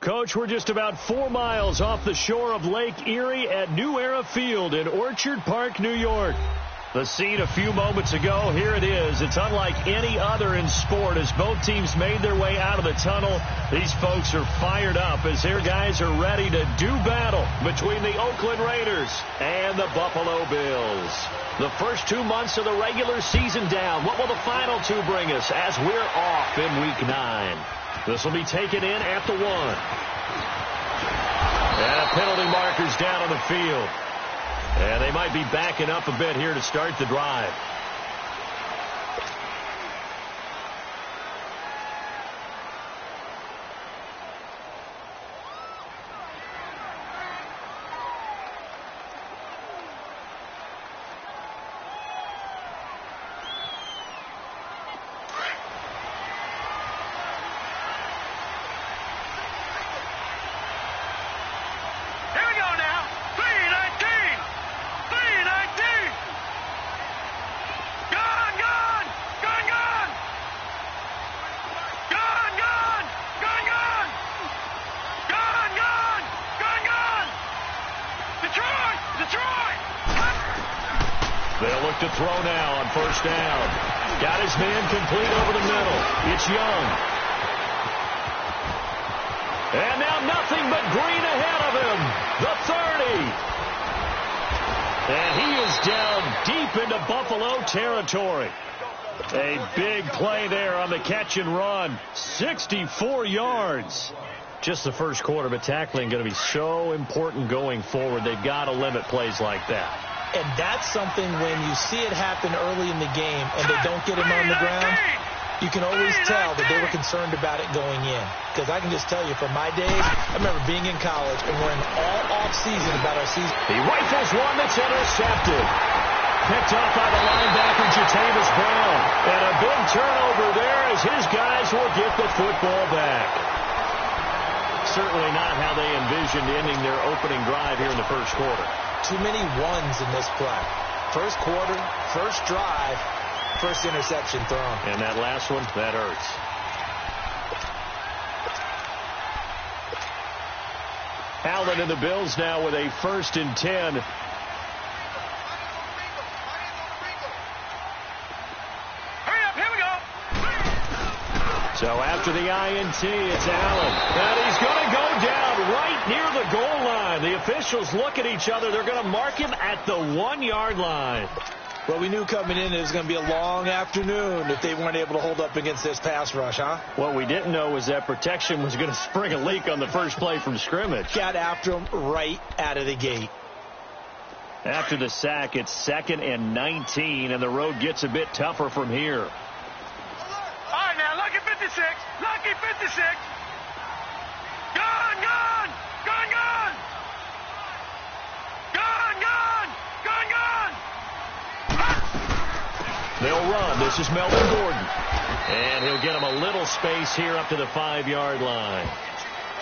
Coach, we're just about 4 miles off the shore of Lake Erie at New Era Field in Orchard Park, New York. The scene a few moments ago, here it is. It's unlike any other in sport as both teams made their way out of the tunnel. These folks are fired up as their guys are ready to do battle between the Oakland Raiders and the Buffalo Bills. The first 2 months of the regular season down. What will the final two bring us as we're off in Week 9? This will be taken in at the 1. And a penalty marker's down on the field. And they might be backing up a bit here to start the drive. They'll look to throw now on first down. Got his man complete over the middle. It's Young. And now nothing but green ahead of him. The 30. And he is down deep into Buffalo territory. A big play there on the catch and run. 64 yards. Just the first quarter, but tackling going to be so important going forward. They've got to limit plays like that. And that's something when you see it happen early in the game and they don't get him on the ground, you can always tell that they were concerned about it going in. Because I can just tell you, from my days, I remember being in college and we're in all off-season about our season. He rifles one that's intercepted. Picked off by the linebacker, Jatavis Brown. And a big turnover there as his guys will get the football back. Certainly not how they envisioned ending their opening drive here in the first quarter. Too many ones in this play. First quarter, first drive, first interception thrown. And that last one, that hurts. Allen and the Bills now with a 1st and 10. So after the INT, it's Allen. And he's going to go down right near the goal line. The officials look at each other. They're going to mark him at the 1-yard line. Well, we knew coming in it was going to be a long afternoon if they weren't able to hold up against this pass rush, huh? What we didn't know was that protection was going to spring a leak on the first play from scrimmage. Got after him right out of the gate. After the sack, it's 2nd and 19, and the road gets a bit tougher from here. Lucky 56. Gone, gone, gone, gone. Gone, gone, gone, gone. They'll run. This is Melvin Gordon. And he'll get him a little space here up to the 5-yard line.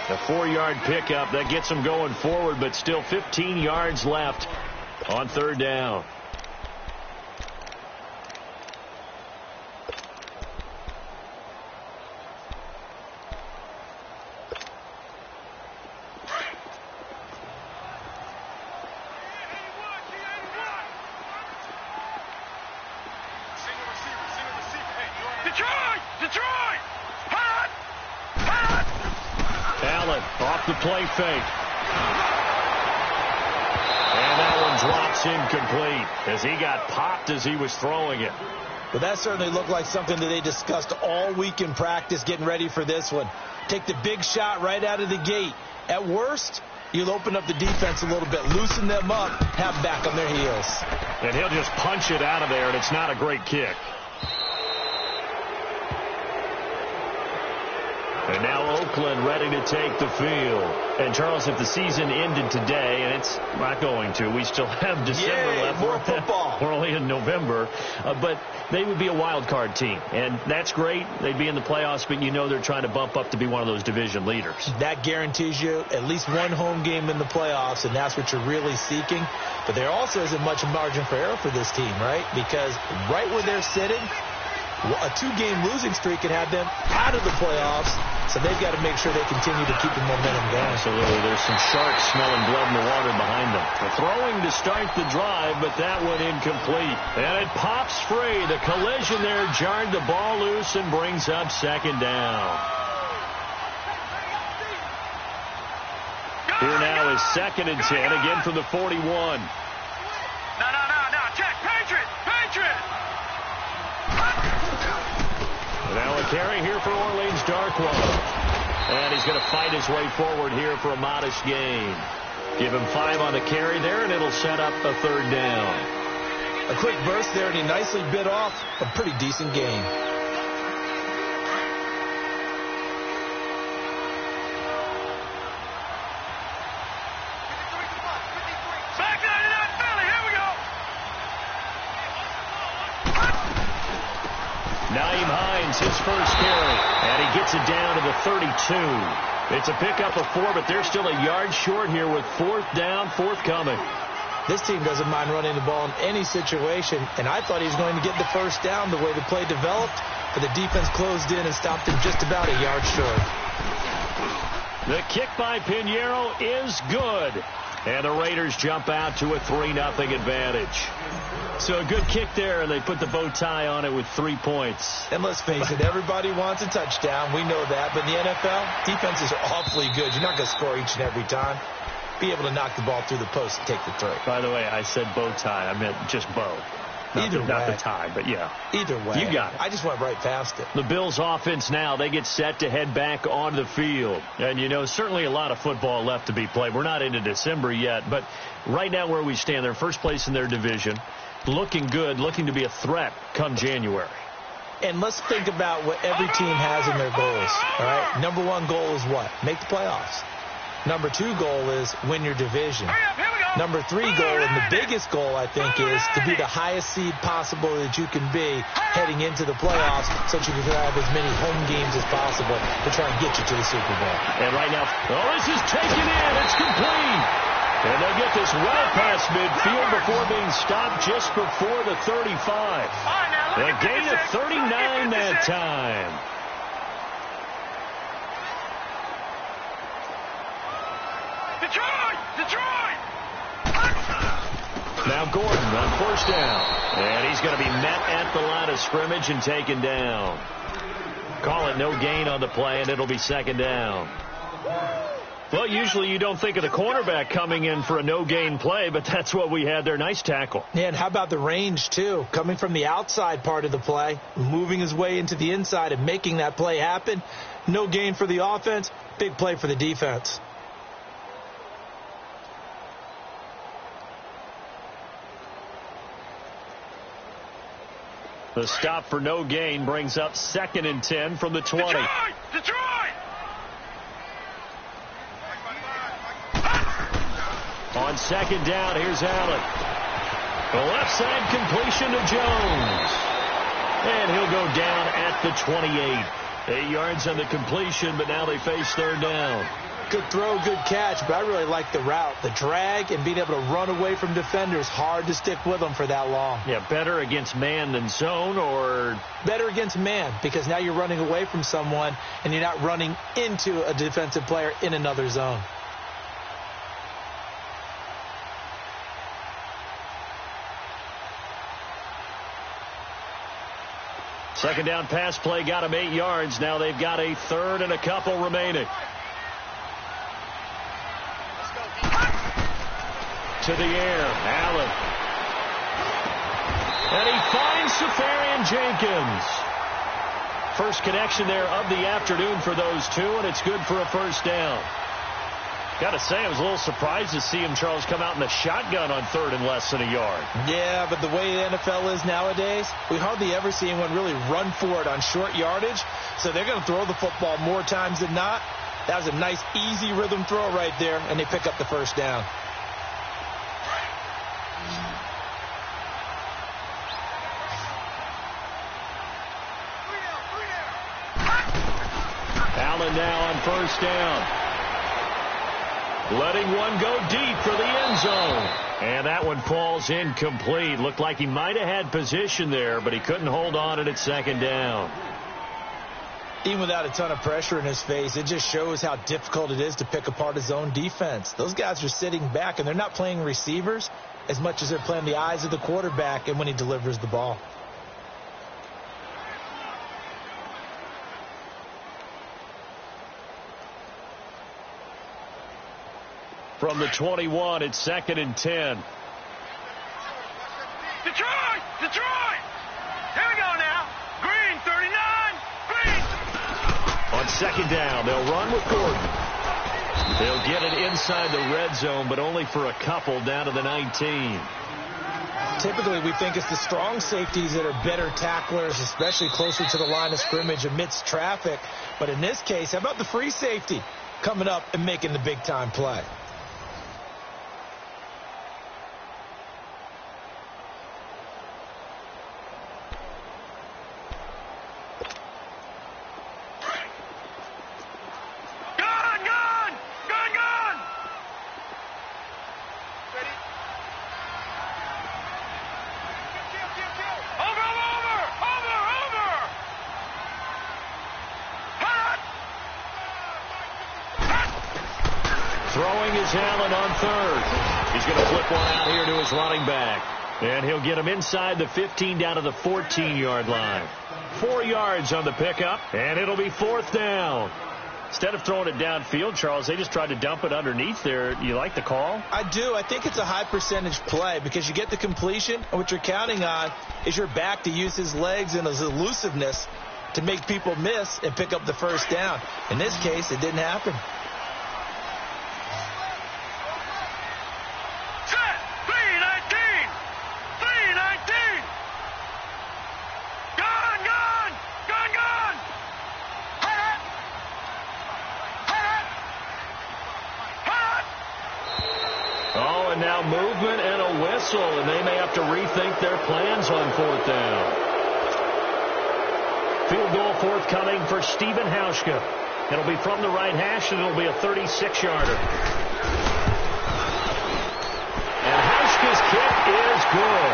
A 4-yard pickup that gets him going forward, but still 15 yards left on 3rd down. Off the play fake. And that one drops incomplete as he got popped as he was throwing it. Well, that certainly looked like something that they discussed all week in practice getting ready for this one. Take the big shot right out of the gate. At worst, you'll open up the defense a little bit, loosen them up, have them back on their heels. And he'll just punch it out of there, and it's not a great kick. And now Oakland ready to take the field. And, Charles, if the season ended today, and it's not going to, we still have December left. More football. We're only in November. But they would be a wild card team. And that's great. They'd be in the playoffs, but you know they're trying to bump up to be one of those division leaders. That guarantees you at least one home game in the playoffs, and that's what you're really seeking. But there also isn't much margin for error for this team, right? Because right where they're sitting, a 2-game losing streak can have them out of the playoffs. So they've got to make sure they continue to keep the momentum going. Absolutely. There's some sharks smelling blood in the water behind them. The throwing to start the drive, but that one incomplete. And it pops free. The collision there jarred the ball loose and brings up second down. Here now is 2nd and 10, again from the 41. No. Check. Patriot. Now a carry here for Orleans Darkwater. And he's going to fight his way forward here for a modest gain. Give him 5 on the carry there, and it'll set up a 3rd down. A quick burst there, and he nicely bit off a pretty decent gain. His first carry, and he gets it down to the 32. It's a pickup of 4, but they're still a yard short here with 4th down forthcoming. This team doesn't mind running the ball in any situation, and I thought he was going to get the first down the way the play developed, but the defense closed in and stopped him just about a yard short. The kick by Pinheiro is good, and the Raiders jump out to a 3-0 advantage. So a good kick there, and they put the bow tie on it with 3 points. And let's face it, everybody wants a touchdown. We know that. But in the NFL, defenses are awfully good. You're not going to score each and every time. Be able to knock the ball through the post and take the throw. By the way, I said bow tie. I meant just bow. Not the tie, but yeah. Either way. You got it. I just went right past it. The Bills offense now, they get set to head back onto the field. And, certainly a lot of football left to be played. We're not into December yet, but right now where we stand, they're first place in their division. Looking good, looking to be a threat come January. And let's think about what every team has in their goals, all right? Number 1 goal is what? Make the playoffs. Number 2 goal is win your division. Number 3 goal, and the biggest goal, I think, is to be the highest seed possible that you can be heading into the playoffs so that you can have as many home games as possible to try and get you to the Super Bowl. And right now, this is taken in. It's complete. And they get this well past midfield before being stopped just before the 35. A gain of 39 that time. Detroit! Now Gordon on 1st down. And he's going to be met at the line of scrimmage and taken down. Call it no gain on the play, and it'll be 2nd down. Well, usually you don't think of the cornerback coming in for a no-gain play, but that's what we had there. Nice tackle. Yeah, and how about the range, too? Coming from the outside part of the play, moving his way into the inside and making that play happen. No gain for the offense, big play for the defense. The stop for no gain brings up 2nd and 10 from the 20. Detroit! On 2nd down, here's Allen. The left side completion to Jones. And he'll go down at the 28. 8 yards on the completion, but now they face 3rd down. Good throw, good catch, but I really like the route. The drag and being able to run away from defenders, hard to stick with them for that long. Yeah, better against man than zone, or? Better against man, because now you're running away from someone and you're not running into a defensive player in another zone. Second down pass play got him 8 yards. Now they've got a 3rd and a couple remaining. To the air, Allen. And he finds Safarian Jenkins. First connection there of the afternoon for those two, and it's good for a 1st down. Got to say, I was a little surprised to see him, Charles, come out in the shotgun on 3rd and less than a yard. Yeah, but the way the NFL is nowadays, we hardly ever see anyone really run for it on short yardage. So they're going to throw the football more times than not. That was a nice, easy rhythm throw right there, and they pick up the 1st down. Allen now on 1st down. Letting one go deep for the end zone. And that one falls incomplete. Looked like he might have had position there, but he couldn't hold on it at 2nd down. Even without a ton of pressure in his face, it just shows how difficult it is to pick apart his own defense. Those guys are sitting back, and they're not playing receivers as much as they're playing the eyes of the quarterback and when he delivers the ball. From the 21, it's 2nd and 10. Detroit! Detroit! Here we go now. Green, 39. Green. On 2nd down, they'll run with Gordon. They'll get it inside the red zone, but only for a couple down to the 19. Typically, we think it's the strong safeties that are better tacklers, especially closer to the line of scrimmage amidst traffic. But in this case, how about the free safety coming up and making the big-time play? Throwing is Allen on 3rd. He's going to flip one out here to his running back. And he'll get him inside the 15 down to the 14-yard line. 4 yards on the pickup, and it'll be 4th down. Instead of throwing it downfield, Charles, they just tried to dump it underneath there. You like the call? I do. I think it's a high percentage play because you get the completion, and what you're counting on is your back to use his legs and his elusiveness to make people miss and pick up the first down. In this case, it didn't happen. And now movement and a whistle, and they may have to rethink their plans on 4th down. Field goal forthcoming for Stephen Hauschka. It'll be from the right hash, and it'll be a 36-yarder. And Hauschka's kick is good.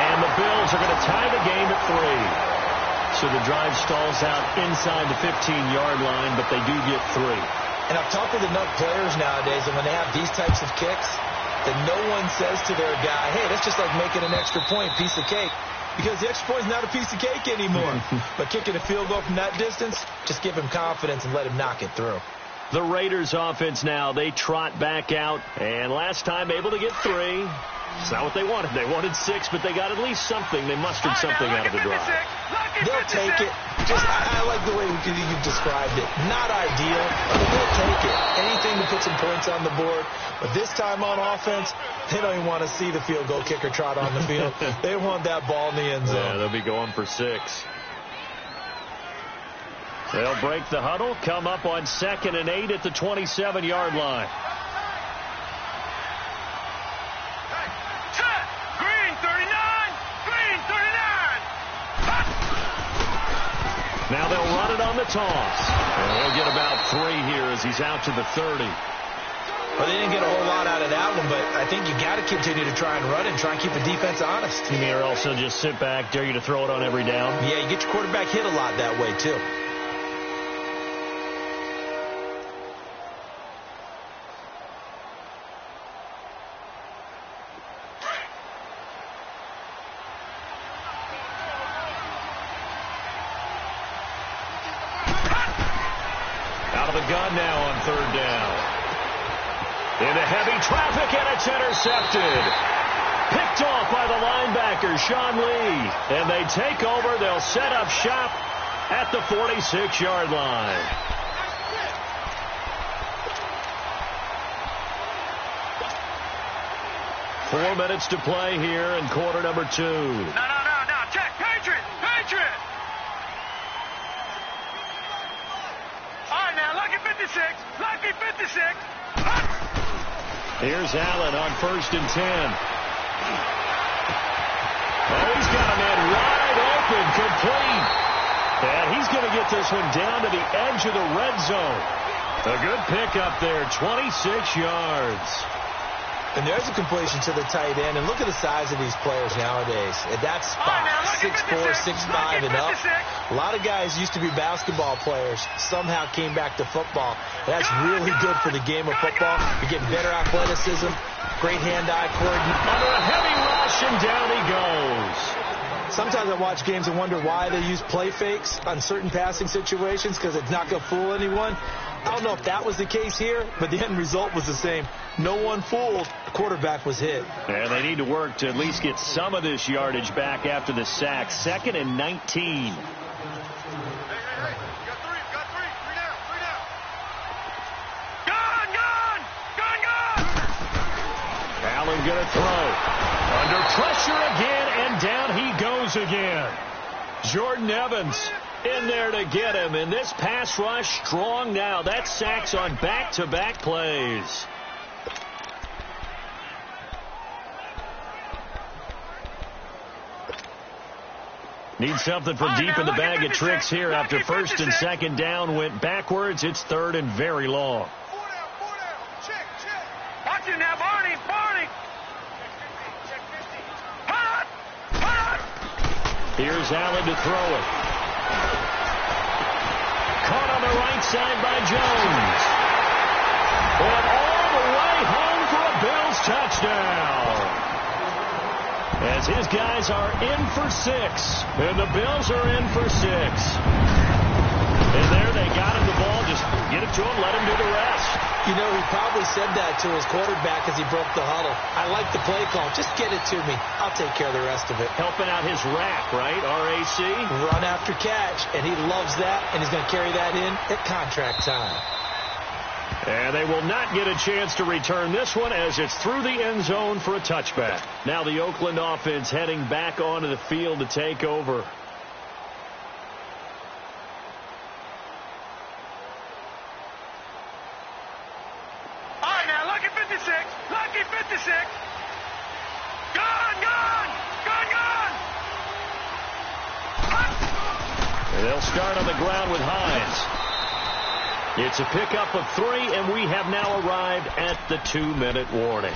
And the Bills are going to tie the game at 3. So the drive stalls out inside the 15-yard line, but they do get 3. And I've talked with enough players nowadays, and when they have these types of kicks, that no one says to their guy, hey, that's just like making an extra point, piece of cake. Because the extra point is not a piece of cake anymore. But kicking a field goal from that distance, just give him confidence and let him knock it through. The Raiders offense now, they trot back out. And last time able to get 3. It's not what they wanted. They wanted 6, but they got at least something. They mustered something out of the drive. They'll take it. I like the way you described it. Not ideal, but they'll take it. Anything to put some points on the board. But this time on offense, they don't even want to see the field goal kicker trot on the field. They want that ball in the end zone. Yeah, they'll be going for 6. They'll break the huddle, come up on 2nd and 8 at the 27-yard line. Now they'll run it on the toss. And they'll get about 3 here as he's out to the 30. Well, they didn't get a whole lot out of that one, but I think you got to continue to try and run and try and keep the defense honest. You mean or also just sit back, dare you to throw it on every down? Yeah, you get your quarterback hit a lot that way, too. Gun now on 3rd down. Into heavy traffic, and it's intercepted. Picked off by the linebacker, Sean Lee. And they take over. They'll set up shop at the 46-yard line. Four minutes to play here in quarter number 2. No. Check. Patriot. All right, now, lucky 56. Lucky 56. Here's Allen on 1st and 10. Oh, he's got a man wide open, complete. And he's going to get this one down to the edge of the red zone. A good pickup there, 26 yards. And there's a completion to the tight end. And look at the size of these players nowadays. At that spot, 6'4", 6'5", and up. A lot of guys used to be basketball players, somehow came back to football. That's really good for the game of football. You're getting better athleticism, great hand-eye coordination. Under a heavy rush, and down he goes. Sometimes I watch games and wonder why they use play fakes on certain passing situations, because it's not going to fool anyone. I don't know if that was the case here, but the end result was the same. No one fooled. The quarterback was hit. And they need to work to at least get some of this yardage back after the sack. 2nd and 19. Allen going to throw. Under pressure again, and down he goes again. Jordan Evans in there to get him, and this pass rush strong now. That's sacks on back-to-back plays. Need something from deep in the bag of tricks here after 1st and 2nd down went backwards. It's 3rd and very long. Watch it now, Barney. Here's Allen to throw it. Caught on the right side by Jones. And all the way home for a Bills touchdown. As his guys are in for 6. And the Bills are in for 6. And there they got him the ball. Just get it to him, let him do the rest. You know, he probably said that to his quarterback as he broke the huddle. I like the play call. Just get it to me. I'll take care of the rest of it. Helping out his rack, right? RAC? Run after catch, and he loves that, and he's going to carry that in at contract time. And they will not get a chance to return this one as it's through the end zone for a touchback. Now the Oakland offense heading back onto the field to take over. Lucky 56. Gone. And they'll start on the ground with Hines. It's a pickup of 3, and we have now arrived at the 2-minute warning.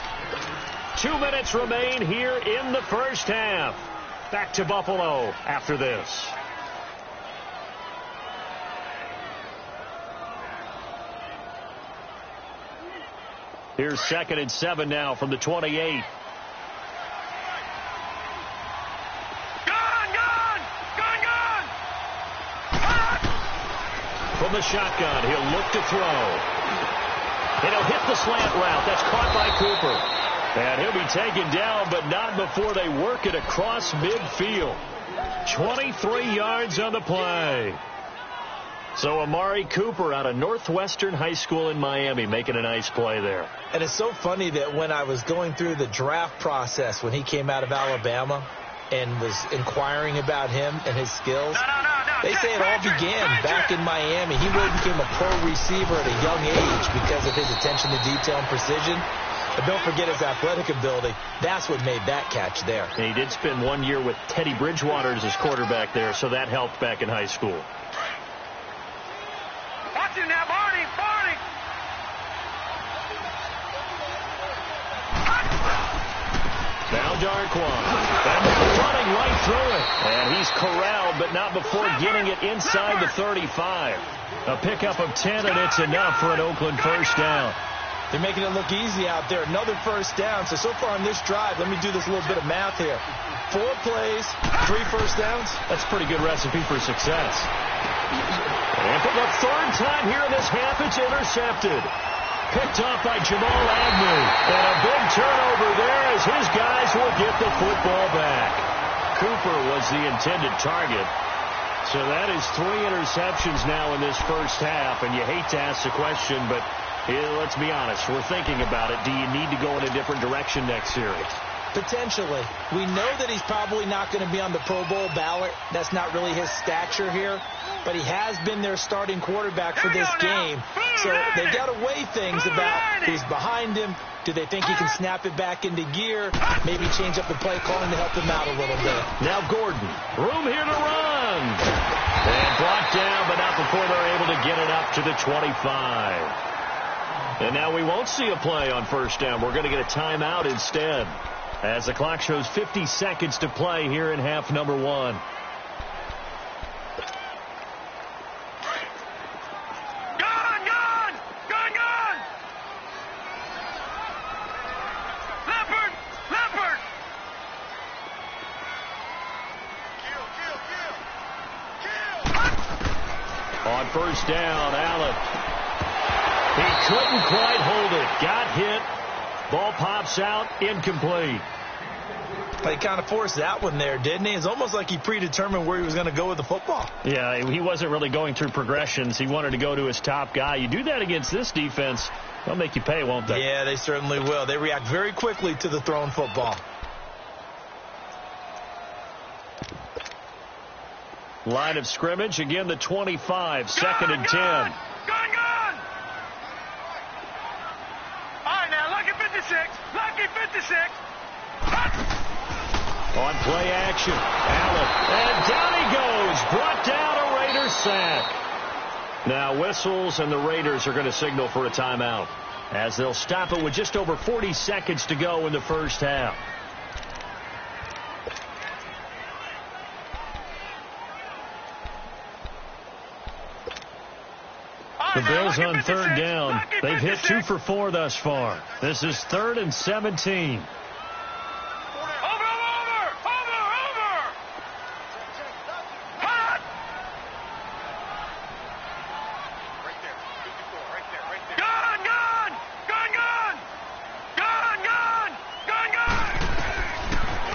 2 minutes remain here in the first half. Back to Buffalo after this. Here's 2nd and 7 now from the 28. From the shotgun, he'll look to throw. And he'll hit the slant route. That's caught by Cooper. And he'll be taken down, but not before they work it across midfield. 23 yards on the play. So Amari Cooper out of Northwestern High School in Miami making a nice play there. And it's so funny that when I was going through the draft process when he came out of Alabama and was inquiring about him and his skills, they say it all began back in Miami. He really became a pro receiver at a young age because of his attention to detail and precision. But don't forget his athletic ability. That's what made that catch there. And he did spend 1 year with Teddy Bridgewater as his quarterback there, so that helped back in high school. Watch it now, Barney. Now Darquan. And running right through it. And he's corralled, but not before getting it inside the 35. A pickup of 10, and it's enough for an Oakland first down. They're making it look easy out there. Another first down. So far on this drive, let me do this little bit of math here. 4 plays, 3 first downs. That's a pretty good recipe for success. And for the 3rd time here in this half, it's intercepted. Picked off by Jamal Agnew. And a big turnover there as his guys will get the football back. Cooper was the intended target. So that is 3 interceptions now in this first half. And you hate to ask the question, but let's be honest. We're thinking about it. Do you need to go in a different direction next series? Potentially. We know that he's probably not going to be on the Pro Bowl ballot. That's not really his stature here. But he has been their starting quarterback for this game. So they've got to weigh things about who's behind him. Do they think he can snap it back into gear? Maybe change up the play calling to help him out a little bit. Now Gordon. Room here to run. And brought down, but not before they're able to get it up to the 25. And now we won't see a play on first down. We're going to get a timeout instead, as the clock shows 50 seconds to play here in half number 1. On first down, Allen. He couldn't quite hold it. Got hit. Ball pops out. Incomplete. He kind of forced that one there, didn't he? It's almost like he predetermined where he was going to go with the football. Yeah, he wasn't really going through progressions. He wanted to go to his top guy. You do that against this defense, they'll make you pay, won't they? Yeah, they certainly will. They react very quickly to the thrown football. Line of scrimmage, again the 25, second and 10. Gone! All right, now, lucky 56. Lucky 56. On play action, Allen. And down he goes. Brought down a Raider sack. Now whistles, and the Raiders are going to signal for a timeout, as they'll stop it with just over 40 seconds to go in the first half. The Bills on third down. They've hit 2 for 4 thus far. This is 3rd and 17.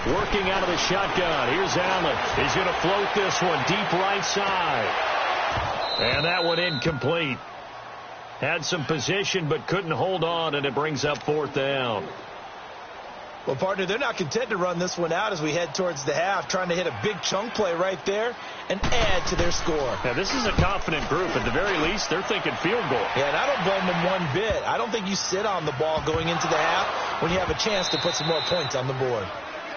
Working out of the shotgun. Here's Allen. He's going to float this one deep right side. And that one incomplete. Had some position but couldn't hold on, and it brings up 4th down. Well, partner, they're not content to run this one out as we head towards the half, trying to hit a big chunk play right there and add to their score. Now, this is a confident group. At the very least, they're thinking field goal. Yeah, and I don't blame them one bit. I don't think you sit on the ball going into the half when you have a chance to put some more points on the board.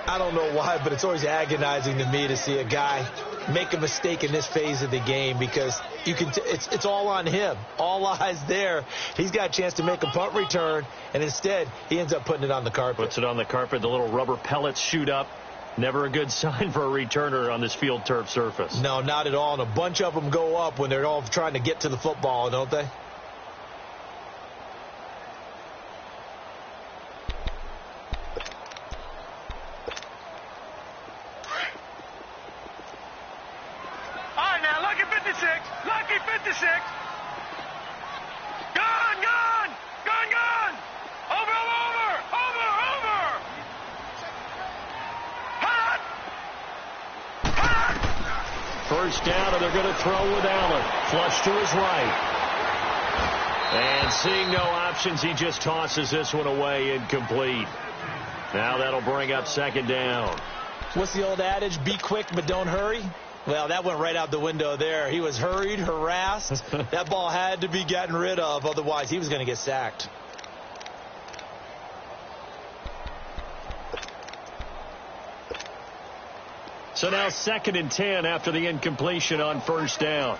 I don't know why, but it's always agonizing to me to see a guy make a mistake in this phase of the game, because you can it's all on him. All eyes there. He's got a chance to make a punt return, and instead he ends up putting it on the carpet. Puts it on the carpet. The little rubber pellets shoot up. Never a good sign for a returner on this field turf surface. No, not at all. And a bunch of them go up when they're all trying to get to the football, don't they? Lucky 56. Gone. Over. Hot. First down, and they're going to throw with Allen. Flush to his right. And seeing no options, he just tosses this one away, incomplete. Now that'll bring up 2nd down. What's the old adage? Be quick, but don't hurry. Well, that went right out the window there. He was hurried, harassed. That ball had to be gotten rid of. Otherwise, he was going to get sacked. So now 2nd and 10 after the incompletion on first down.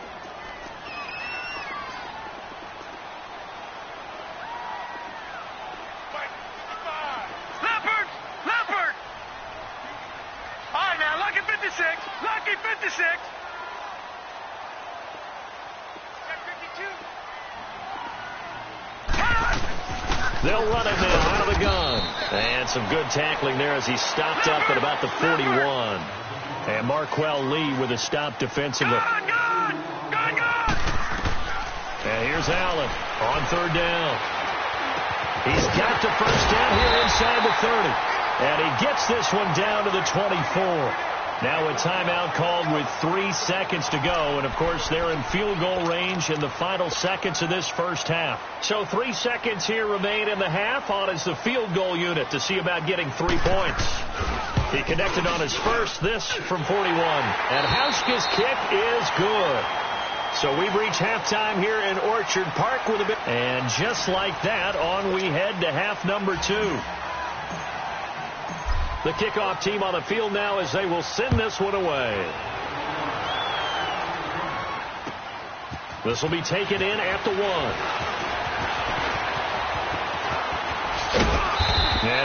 Leopard. All right, now, lucky 56. Lucky 56. They'll run it now out of the gun. And some good tackling there as he stopped up at about the 41. And Marquell Lee with a stop defensively. Gone. And here's Allen on third down. He's got the first down here inside the 30. And he gets this one down to the 24. Now a timeout called with 3 seconds to go. And, of course, they're in field goal range in the final seconds of this first half. So 3 seconds here remain in the half. On is the field goal unit to see about getting 3 points. He connected on his first, this from 41. And Hauschka's kick is good. So we reach halftime here in Orchard Park with a bit. And just like that, on we head to half number 2. The kickoff team on the field now as they will send this one away. This will be taken in at the 1.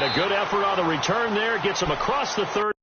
And a good effort on the return there gets him across the 30.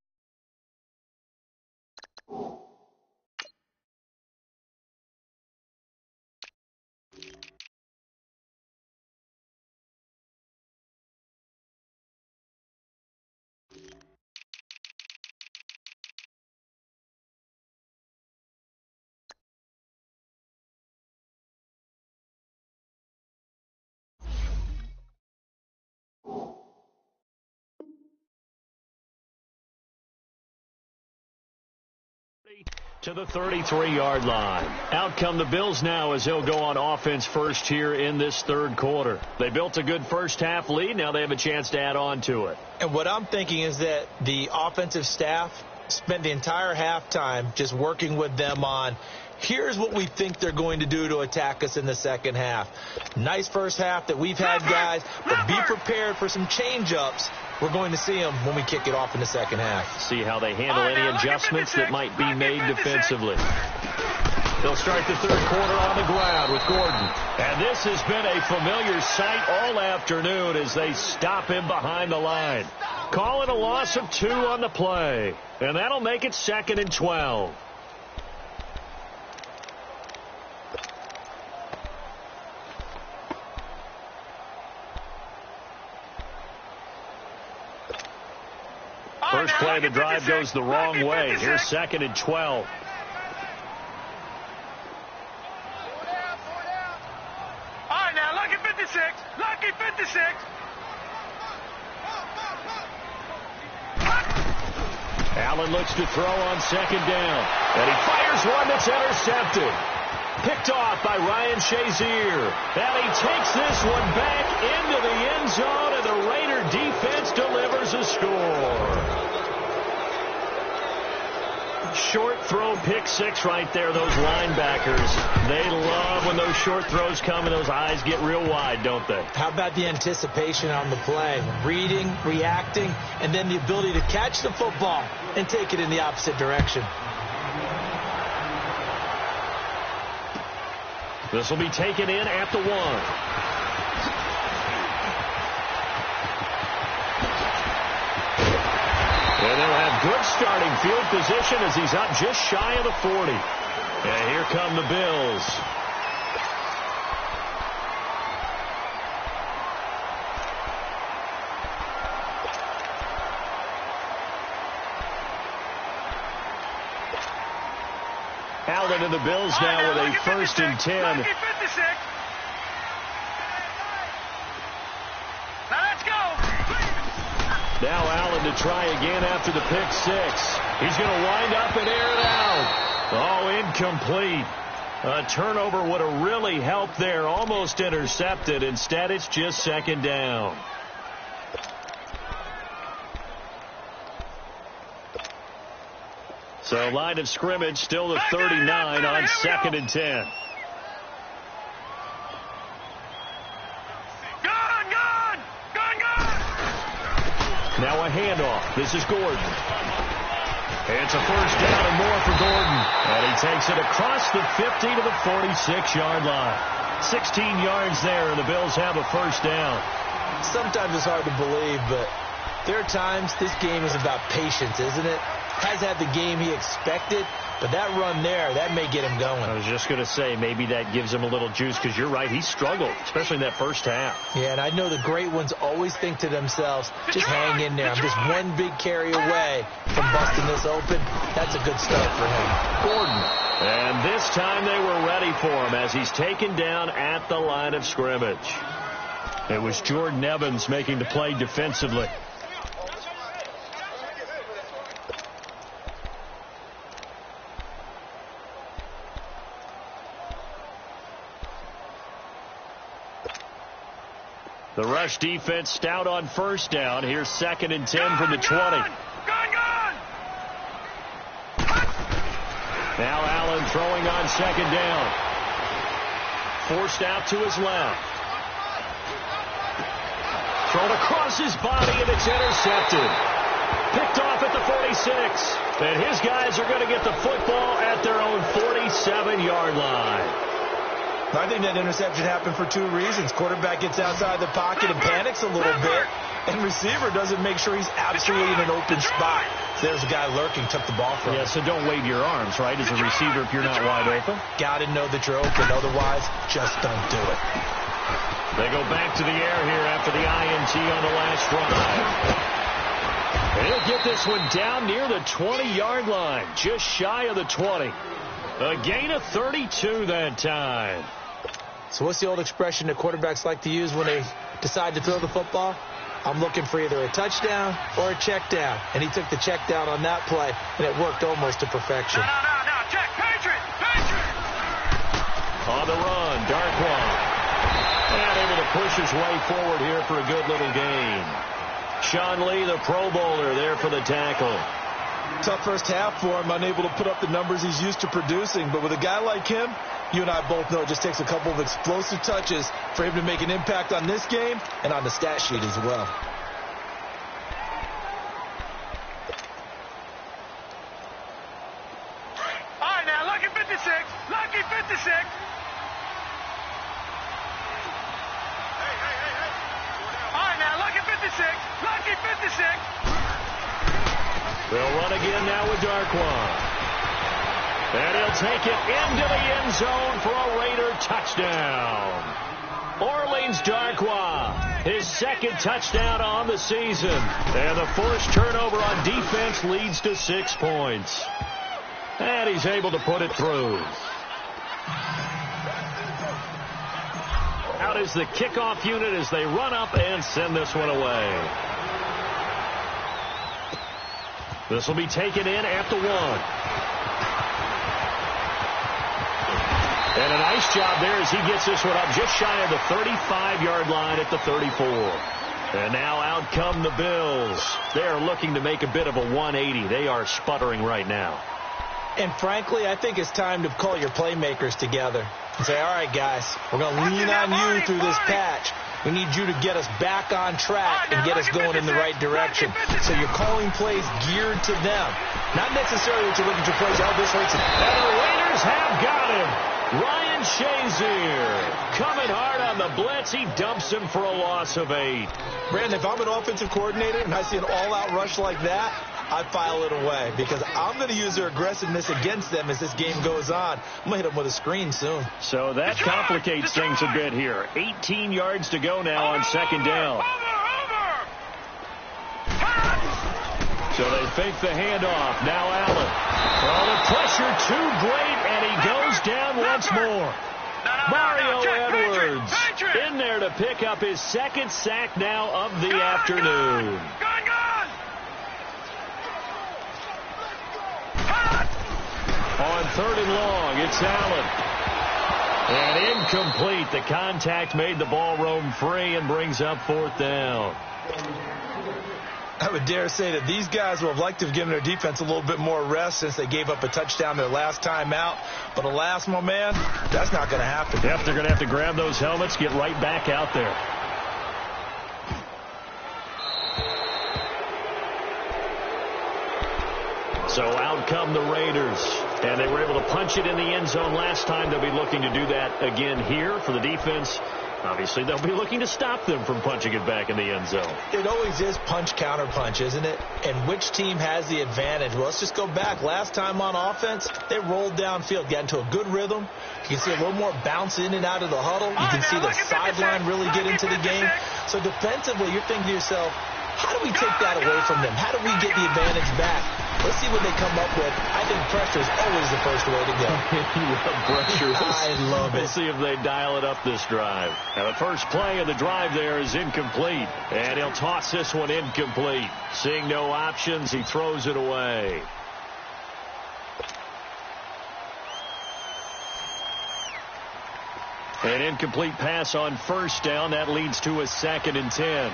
To the 33-yard line. Out come the Bills now as he'll go on offense first here in this third quarter. They built a good first-half lead. Now they have a chance to add on to it. And what I'm thinking is that the offensive staff spent the entire halftime just working with them on, here's what we think they're going to do to attack us in the second half. Nice first half that we've had, guys, but be prepared for some change-ups. We're going to see them when we kick it off in the second half. See how they handle any adjustments that might be made defensively. They'll start the third quarter on the ground with Gordon. And this has been a familiar sight all afternoon as they stop him behind the line. Call it a loss of 2 on the play. And that'll make it 2nd and 12. First play of the drive goes the wrong way. Here's 2nd and 12. All right, now, lucky 56. Lucky 56. Allen looks to throw on 2nd down. And he fires one that's intercepted. Picked off by Ryan Shazier. And he takes this one back into the end zone, and the Raider defense delivers a score. Short throw, pick 6 right there. Those linebackers, they love when those short throws come and those eyes get real wide, don't they? How about the anticipation on the play? Reading, reacting, and then the ability to catch the football and take it in the opposite direction. This will be taken in at the 1. And they'll have good starting field position as he's up just shy of the 40. And here come the Bills. Allen and the Bills now with a 1st and 10. Now Allen to try again after the pick 6. He's going to wind up and air it out. Oh, incomplete. A turnover would have really helped there. Almost intercepted. Instead, it's just 2nd down. So line of scrimmage still the 39 on 2nd and 10. Now a handoff. This is Gordon. It's a 1st down and more for Gordon. And he takes it across the 50 to the 46-yard line. 16 yards there, and the Bills have a 1st down. Sometimes it's hard to believe, but there are times this game is about patience, isn't it? Has had the game he expected, but that run there, that may get him going. I was just going to say, maybe that gives him a little juice, because you're right, he struggled, especially in that first half. Yeah, and I know the great ones always think to themselves, just hang in there. I'm just one big carry away from busting this open. That's a good start for him. Gordon. And this time they were ready for him as he's taken down at the line of scrimmage. It was Jordan Evans making the play defensively. The rush defense stout on 1st down. Here's 2nd and 10 from the 20. Now Allen throwing on 2nd down. Forced out to his left. Thrown across his body, and it's intercepted. Picked off at the 46. And his guys are going to get the football at their own 47-yard line. I think that interception happened for two reasons. Quarterback gets outside the pocket and panics a little bit, and receiver doesn't make sure he's absolutely in an open spot. So there's a guy lurking, took the ball from him. Yeah, so don't wave your arms, right, as a receiver if you're not wide open. Got to know that you're open. Otherwise, just don't do it. They go back to the air here after the INT on the last drive. And he'll get this one down near the 20-yard line, just shy of the 20. A gain of 32 that time. So what's the old expression that quarterbacks like to use when they decide to throw the football? I'm looking for either a touchdown or a check down. And he took the check down on that play, and it worked almost to perfection. No. Check. Patriot. On the run, Darkwan. And able to push his way forward here for a good little gain. Sean Lee, the Pro Bowler, there for the tackle. Tough first half for him, unable to put up the numbers he's used to producing. But with a guy like him, you and I both know it just takes a couple of explosive touches for him to make an impact on this game and on the stat sheet as well. All right, now, lucky 56. Lucky 56. All right, now, lucky 56. Lucky 56. They'll run again now with Darkwan. And he'll take it into the end zone for a Raider touchdown. Orleans Darkwan, his second touchdown on the season. And the forced turnover on defense leads to 6 points. And he's able to put it through. Out is the kickoff unit as they run up and send this one away. This will be taken in at the 1. And a nice job there as he gets this one up just shy of the 35-yard line at the 34. And now out come the Bills. They are looking to make a bit of a 180. They are sputtering right now. And frankly, I think it's time to call your playmakers together and say, all right, guys, we're going to lean on you through this patch. We need you to get us back on track and get us going in the right direction. So you're calling plays geared to them. Not necessarily that you're looking for plays, oh, this hurts. And the Raiders have got him. Ryan Shazier coming hard on the blitz. He dumps him for a loss of 8. Brandon, if I'm an offensive coordinator and I see an all-out rush like that, I file it away because I'm going to use their aggressiveness against them as this game goes on. I'm going to hit them with a screen soon. So that complicates things a bit here. 18 yards to go now on second down. So they fake the handoff. Now Allen. Oh, the pressure too great, and he goes down once more. Mario Edwards in there to pick up his second sack now of the afternoon. On 3rd and long, it's Allen. And incomplete. The contact made the ball roam free and brings up 4th down. I would dare say that these guys would have liked to have given their defense a little bit more rest since they gave up a touchdown their last time out. But alas, my man, that's not going to happen. Yep, they're going to have to grab those helmets, get right back out there. So out come the Raiders. And they were able to punch it in the end zone last time. They'll be looking to do that again here for the defense. Obviously, they'll be looking to stop them from punching it back in the end zone. It always is punch, counter punch, isn't it? And which team has the advantage? Well, let's just go back. Last time on offense, they rolled downfield, got into a good rhythm. You can see a little more bounce in and out of the huddle. You can see the sideline really get into the game. So defensively, you're thinking to yourself, how do we take that away from them? How do we get the advantage back? Let's see what they come up with. I think pressure is always the first way to go. You love pressure. I love it. We'll see if they dial it up this drive. Now, the first play of the drive there is incomplete. And he'll toss this one incomplete. Seeing no options, he throws it away. An incomplete pass on 1st down. That leads to a 2nd and 10.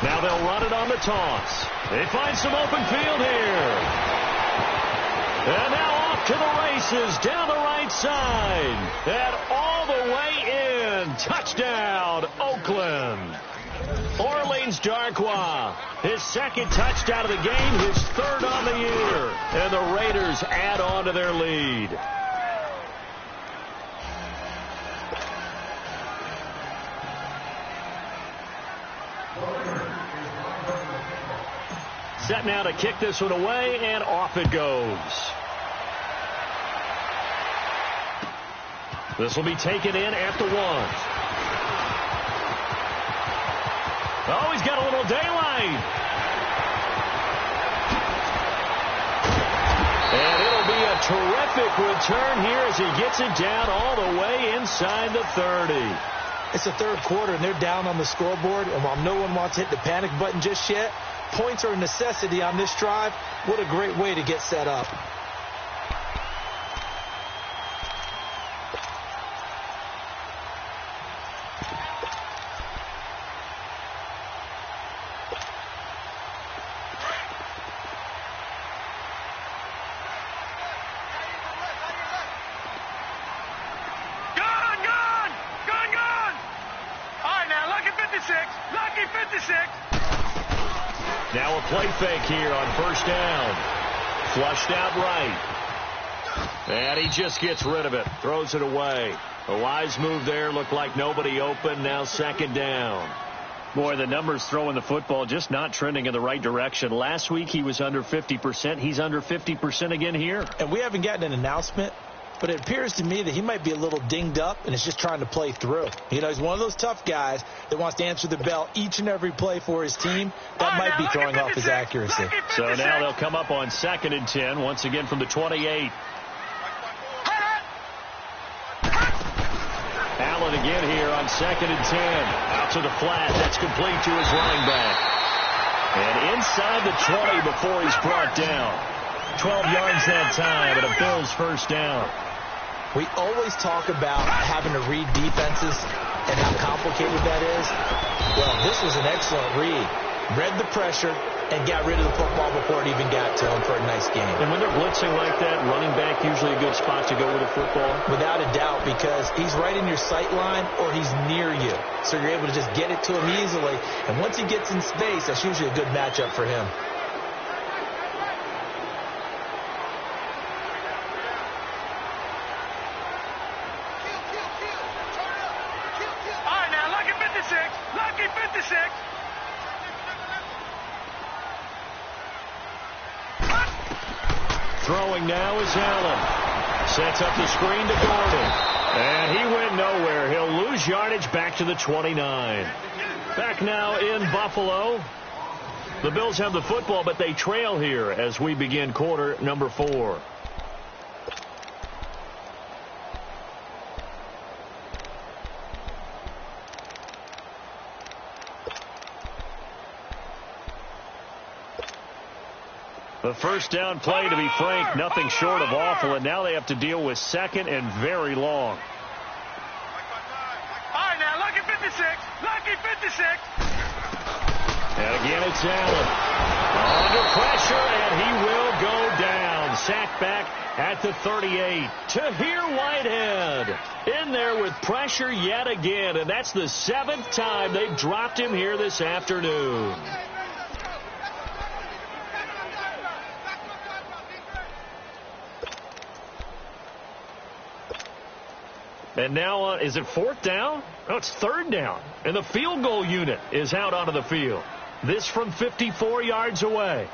Now they'll run it on the toss. They find some open field here. And now off to the races down the right side. And all the way in. Touchdown, Oakland. Orleans Darkwa, his second touchdown of the game, his third on the year. And the Raiders add on to their lead. Set now to kick this one away, and off it goes. This will be taken in at the 1. Oh, he's got a little daylight. And it'll be a terrific return here as he gets it down all the way inside the 30. It's the third quarter, and they're down on the scoreboard. And while no one wants to hit the panic button just yet, points are a necessity on this drive. What a great way to get set up. Now a play fake here on first down. Flushed out right. And he just gets rid of it. Throws it away. A wise move there. Looked like nobody open. Now second down. Boy, the numbers throwing the football just not trending in the right direction. Last week he was under 50%. He's under 50% again here. And we haven't gotten an announcement, but it appears to me that he might be a little dinged up and is just trying to play through. You know, he's one of those tough guys that wants to answer the bell each and every play for his team. That might be throwing off his accuracy. So now they'll come up on 2nd and 10, once again from the 28. Allen again here on 2nd and 10. Out to the flat. That's complete to his running back. And inside the 20 before he's brought down. 12 yards that time, and a Bills first down. We always talk about having to read defenses and how complicated that is. Well, this was an excellent read. Read the pressure and got rid of the football before it even got to him for a nice game. And when they're blitzing like that, running back usually a good spot to go with the football? Without a doubt, because he's right in your sight line or he's near you. So you're able to just get it to him easily. And once he gets in space, that's usually a good matchup for him. Throwing now is Allen. Sets up the screen to Gordon. And he went nowhere. He'll lose yardage back to the 29. Back now in Buffalo. The Bills have the football, but they trail here as we begin quarter number 4. The first down play, to be frank, nothing short of awful, and now they have to deal with 2nd and very long. All right, now, lucky 56. Lucky 56. And again, it's Allen. Under pressure, and he will go down. Sacked back at the 38. Tahir Whitehead in there with pressure yet again, and that's the 7th time they've dropped him here this afternoon. And now, is it 4th down? No, it's 3rd down. And the field goal unit is out onto the field. This from 54 yards away.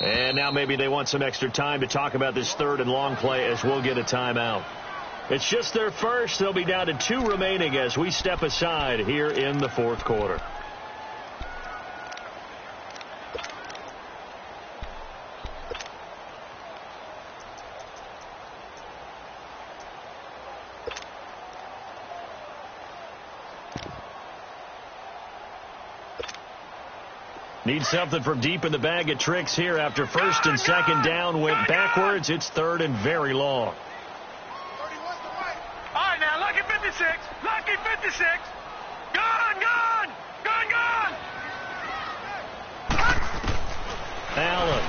And now maybe they want some extra time to talk about this 3rd and long play as we'll get a timeout. It's just their first. They'll be down to 2 remaining as we step aside here in the 4th quarter. Need something from deep in the bag of tricks here after 1st and 2nd down went backwards. It's 3rd and very long. All right, now, lucky 56. Lucky 56. Gone. Allen.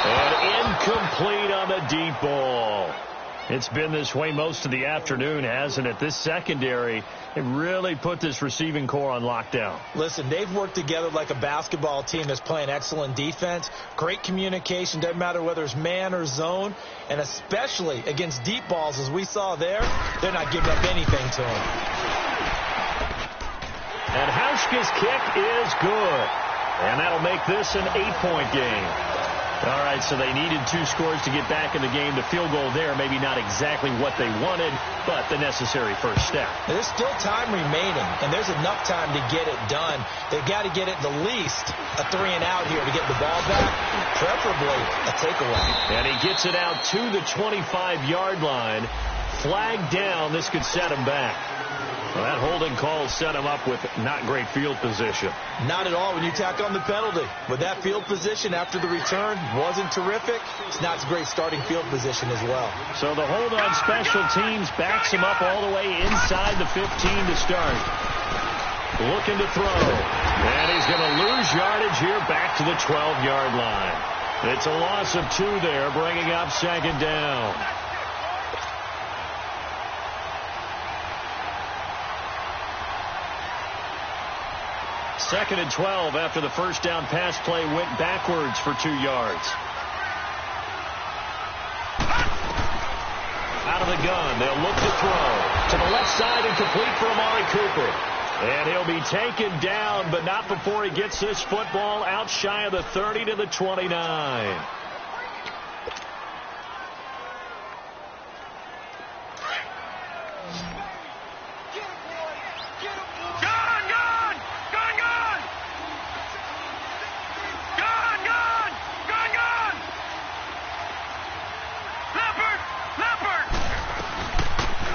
And incomplete on the deep ball. It's been this way most of the afternoon, hasn't it? This secondary, it really put this receiving core on lockdown. Listen, they've worked together like a basketball team that's playing excellent defense. Great communication, doesn't matter whether it's man or zone. And especially against deep balls, as we saw there, they're not giving up anything to them. And Hauschka's kick is good. And that'll make this an 8-point game. All right, so they needed 2 scores to get back in the game. The field goal there, maybe not exactly what they wanted, but the necessary first step. There's still time remaining, and there's enough time to get it done. They've got to get it the least a 3-and-out here to get the ball back, preferably a takeaway. And he gets it out to the 25-yard line. Flag down. This could set him back. Well, that holding call set him up with not great field position. Not at all when you tack on the penalty. With that field position after the return wasn't terrific, it's not a great starting field position as well. So the hold on special teams backs him up all the way inside the 15 to start. Looking to throw. And he's going to lose yardage here back to the 12-yard line. It's a loss of 2 there, bringing up second down. Second and 12 after the first down pass play went backwards for 2 yards. Out of the gun, they'll look to throw. To the left side and complete for Amari Cooper. And he'll be taken down, but not before he gets this football out shy of the 30 to the 29.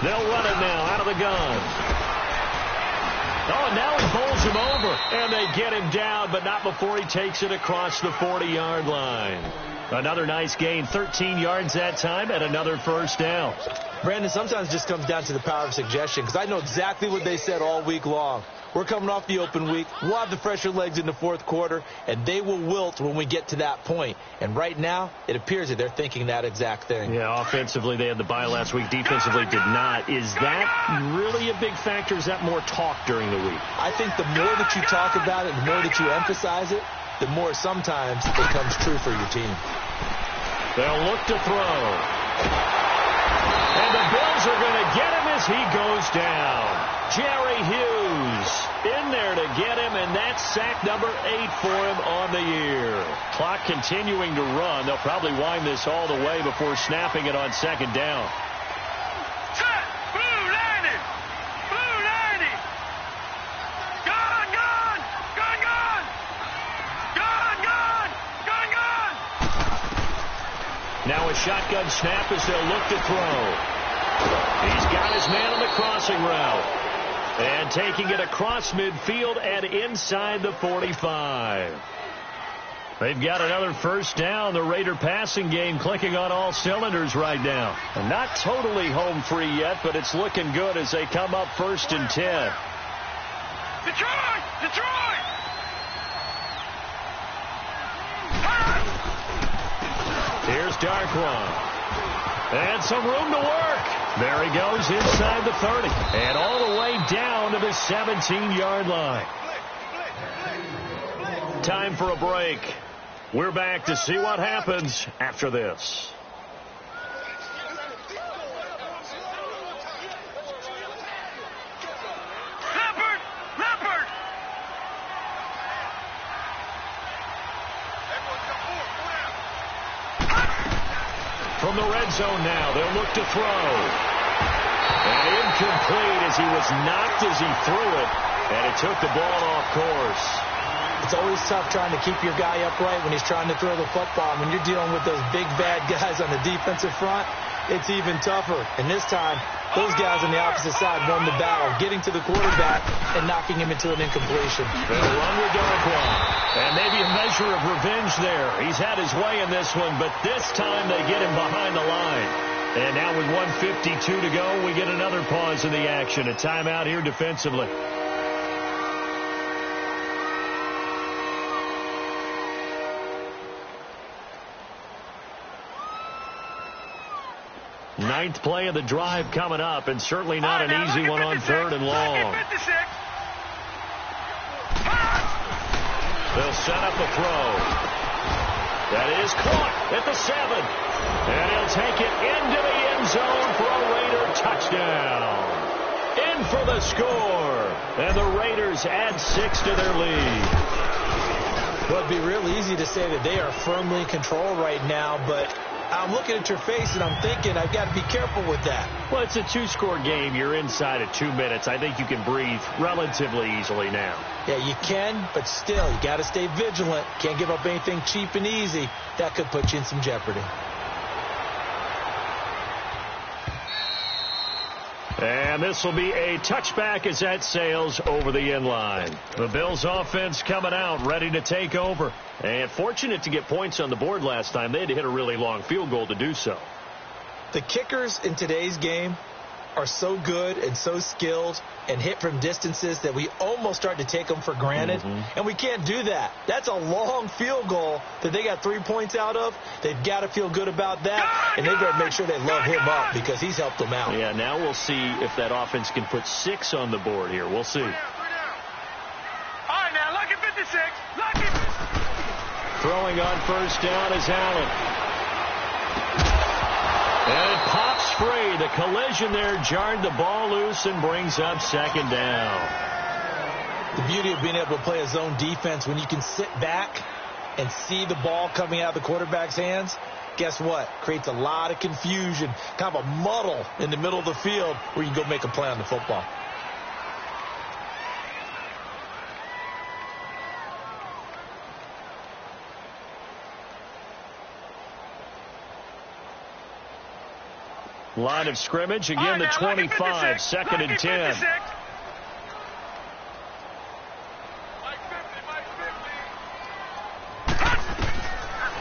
They'll run it now out of the gun. Oh, and now he bowls him over. And they get him down, but not before he takes it across the 40-yard line. Another nice gain, 13 yards that time, and another first down. Brandon, sometimes it just comes down to the power of suggestion, because I know exactly what they said all week long. We're coming off the open week. We'll have the fresher legs in the fourth quarter, and they will wilt when we get to that point. And right now, it appears that they're thinking that exact thing. Yeah, offensively, they had the bye last week. Defensively, did not. Is that really a big factor? Is that more talk during the week? I think the more that you talk about it, the more that you emphasize it, the more sometimes it comes true for your team. They'll look to throw. And the Bills are going to get him as he goes down. Jerry Hughes in there to get him, and that's sack number 8 for him on the year. Clock continuing to run. They'll probably wind this all the way before snapping it on second down. Set! Blue landing! Blue landing! Gun, gun! Gun, gun! Gun, gun! Gun, gun! Now a shotgun snap as they'll look to throw. He's got his man on the crossing route. And taking it across midfield and inside the 45. They've got another first down. The Raider passing game clicking on all cylinders right now. And not totally home free yet, but it's looking good as they come up 1st and 10. Detroit! Detroit! Here's Darquan. And some room to work. There he goes inside the 30. And all the way down to the 17-yard line. Time for a break. We're back to see what happens after this. Leopard! Leopard! From the red zone now, they'll look to throw. And incomplete as he was knocked as he threw it. And it took the ball off course. It's always tough trying to keep your guy upright when he's trying to throw the football. When you're dealing with those big, bad guys on the defensive front, it's even tougher. And this time, those guys on the opposite side won the battle, getting to the quarterback and knocking him into an incompletion. They'll run with Darquan. And maybe a measure of revenge there. He's had his way in this one, but this time they get him behind the line. And now with 1:52 to go, we get another pause in the action. A timeout here defensively. Ninth play of the drive coming up, and certainly not an easy one on 3rd and long. They'll set up a throw. That is caught at the 7. And he'll take it into the end zone for a Raider touchdown. In for the score. And the Raiders add 6 to their lead. Well, it'd be real easy to say that they are firmly in control right now, but I'm looking at your face and I'm thinking I've got to be careful with that. Well, it's a 2-score game. You're inside of 2 minutes. I think you can breathe relatively easily now. Yeah, you can, but still, you got to stay vigilant. Can't give up anything cheap and easy. That could put you in some jeopardy. And this will be a touchback as that sails over the end line. The Bills offense coming out, ready to take over. And fortunate to get points on the board last time. They had to hit a really long field goal to do so. The kickers in today's game are so good and so skilled and hit from distances that we almost start to take them for granted. And we can't do that. That's a long field goal that they got 3 points out of. They've got to feel good about that, and they've got to make sure they love him up because he's helped them out. Yeah, now we'll see if that offense can put 6 on the board here. We'll see. All right, now, lucky 56. Lucky. Throwing on first down is Allen. And it pops free. The collision there jarred the ball loose and brings up 2nd down. The beauty of being able to play a zone defense when you can sit back and see the ball coming out of the quarterback's hands, guess what? Creates a lot of confusion, kind of a muddle in the middle of the field where you can go make a play on the football. Line of scrimmage, again the 25, 2nd and 10.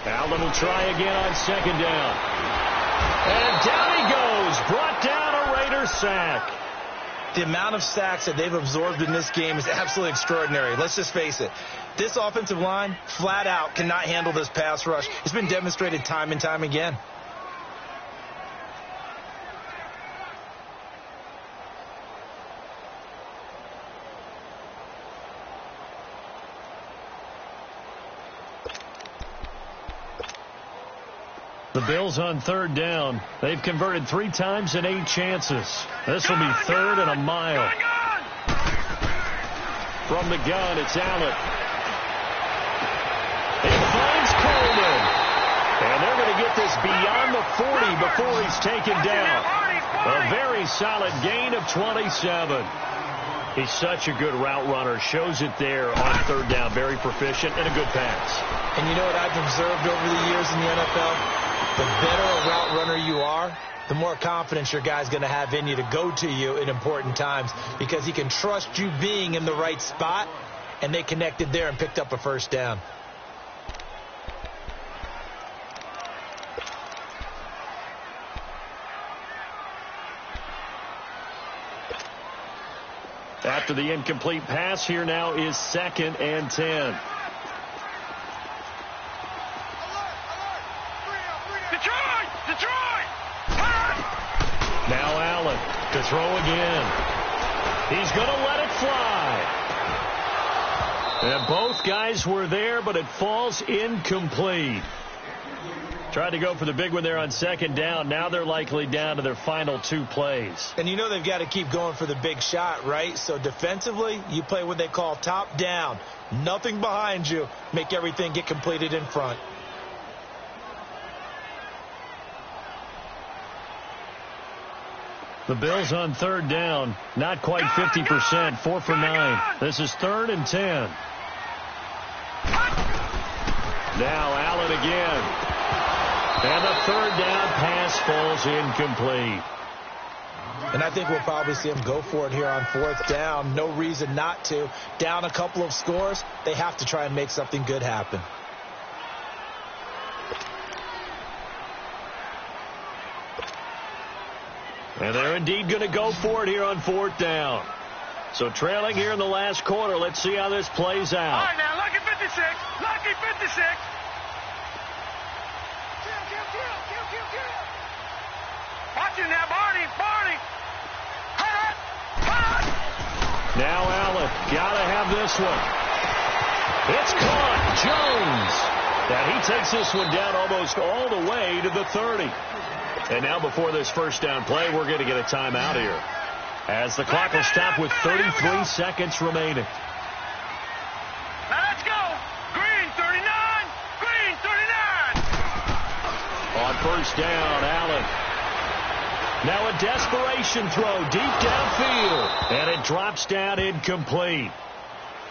Allen will try again on 2nd down. And down he goes, brought down a Raider sack. The amount of sacks that they've absorbed in this game is absolutely extraordinary. Let's just face it. This offensive line, flat out, cannot handle this pass rush. It's been demonstrated time and time again. The Bills on 3rd down. They've converted 3 times in 8 chances. This will be 3rd and a mile. From the gun, it's Allen. It finds Coleman. And they're going to get this beyond the 40 before he's taken down. A very solid gain of 27. He's such a good route runner. Shows it there on 3rd down. Very proficient and a good pass. And you know what I've observed over the years in the NFL? The better a route runner you are, the more confidence your guy's going to have in you to go to you in important times because he can trust you being in the right spot, and they connected there and picked up a 1st down. After the incomplete pass, here now is 2nd and 10. Now Allen to throw again. He's going to let it fly. And both guys were there, but it falls incomplete. Tried to go for the big one there on 2nd down. Now they're likely down to their final 2 plays. And you know they've got to keep going for the big shot, right? So defensively, you play what they call top down. Nothing behind you. Make everything get completed in front. The Bills on 3rd down, not quite 50%, 4 for 9. This is 3rd and 10. Now Allen again. And the 3rd down pass falls incomplete. And I think we'll probably see him go for it here on 4th down. No reason not to. Down a couple of scores, they have to try and make something good happen. And they're indeed going to go for it here on 4th down. So trailing here in the last quarter. Let's see how this plays out. All right, now, lucky 56. Lucky 56. Watch it now, Barney. Now Allen, gotta have this one. It's caught. Jones. And he takes this one down almost all the way to the 30. And now before this first down play, we're going to get a timeout here, as the clock will stop with 33 seconds remaining. Now let's go. Green 39. Green 39. On first down, Allen. Now a desperation throw deep downfield, and it drops down incomplete.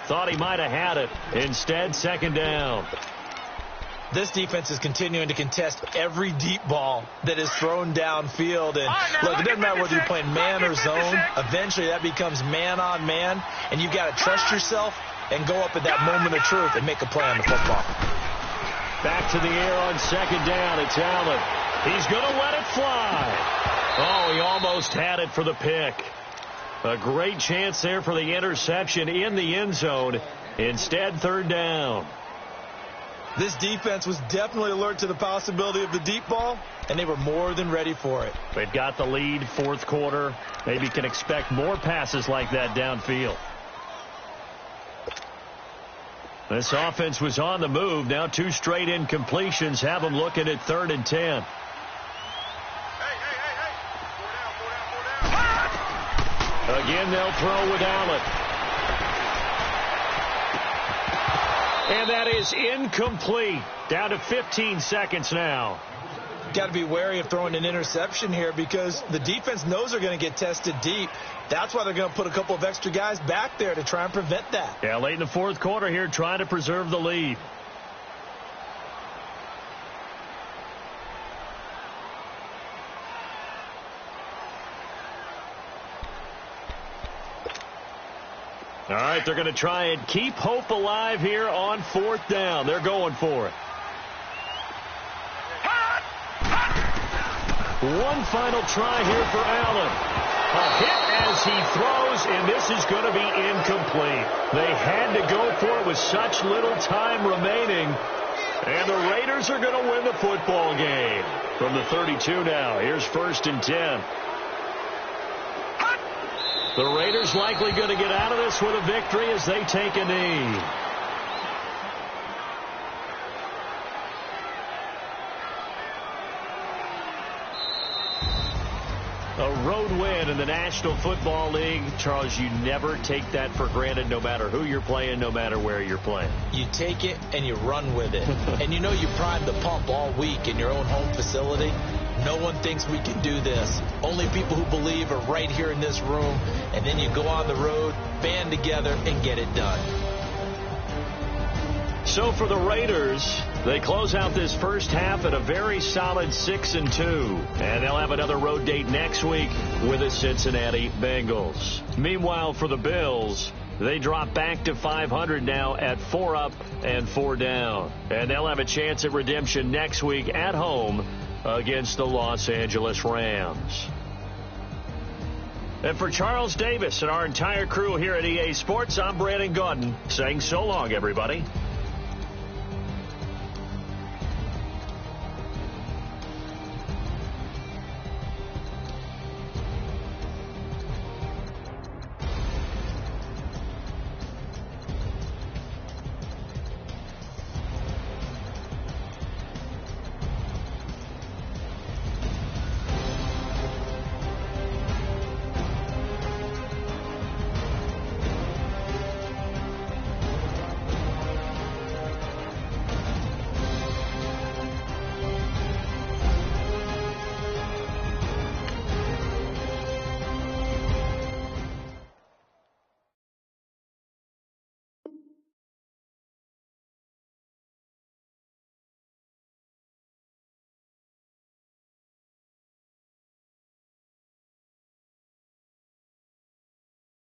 Thought he might have had it. Instead, second down. This defense is continuing to contest every deep ball that is thrown downfield. And look, it doesn't matter whether you're playing man or zone. Eventually, that becomes man on man, and you've got to trust yourself and go up at that moment of truth and make a play on the football. Back to the air on second down. It's Allen. He's going to let it fly. Oh, he almost had it for the pick. A great chance there for the interception in the end zone. Instead, third down. This defense was definitely alert to the possibility of the deep ball, and they were more than ready for it. They've got the lead, fourth quarter. Maybe can expect more passes like that downfield. This offense was on the move. Now two straight incompletions have them looking at 3rd and 10. Again, they'll throw with Allen. And that is incomplete. Down to 15 seconds now. Got to be wary of throwing an interception here, because the defense knows they're going to get tested deep. That's why they're going to put a couple of extra guys back there to try and prevent that. Yeah, late in the fourth quarter here, trying to preserve the lead. All right, they're going to try and keep hope alive here on fourth down. They're going for it. One final try here for Allen. A hit as he throws, and this is going to be incomplete. They had to go for it with such little time remaining. And the Raiders are going to win the football game. From the 32 now, here's 1st and 10. The Raiders likely going to get out of this with a victory as they take a knee. A road win in the National Football League. Charles, you never take that for granted, no matter who you're playing, no matter where you're playing. You take it and you run with it. And you know you primed the pump all week in your own home facility. No one thinks we can do this. Only people who believe are right here in this room. And then you go on the road, band together, and get it done. So for the Raiders, they close out this first half at a very solid 6-2. And they'll have another road date next week with the Cincinnati Bengals. Meanwhile, for the Bills, they drop back to 500 now at 4 up and 4 down. And they'll have a chance at redemption next week at home against the Los Angeles Rams. And for Charles Davis and our entire crew here at EA Sports, I'm Brandon Gaudin saying so long, everybody.